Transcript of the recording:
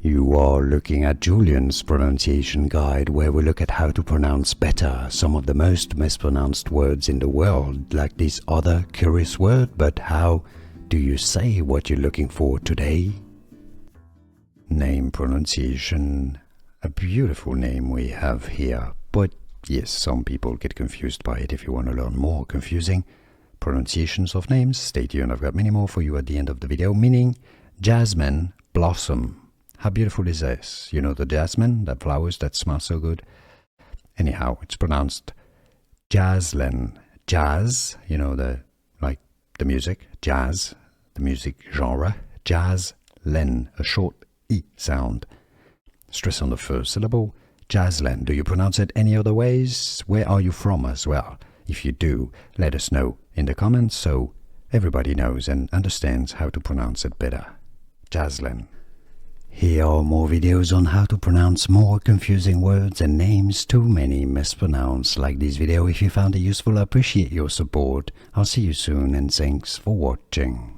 You are looking at Julian's pronunciation guide, where we look at how to pronounce better some of the most mispronounced words in the world, like this other curious word. But how do you say what you're looking for today? Name pronunciation. A beautiful name we have here, but yes, some people get confused by it. If you want to learn more confusing pronunciations of names, stay tuned. I've got many more for you at the end of the video. Meaning jasmine blossom. How beautiful is this? You know the jasmine, the flowers that smell so good? Anyhow, it's pronounced Jazlyn. Jazz, you know, the music, jazz, the music genre. Jazlyn, a short E sound. Stress on the first syllable. Jazlyn. Do you pronounce it any other ways? Where are you from as well? If you do, let us know in the comments so everybody knows and understands how to pronounce it better. Jazlyn. Here are more videos on how to pronounce more confusing words and names too many mispronounced. Like this video if you found it useful. I appreciate your support. I'll see you soon and thanks for watching.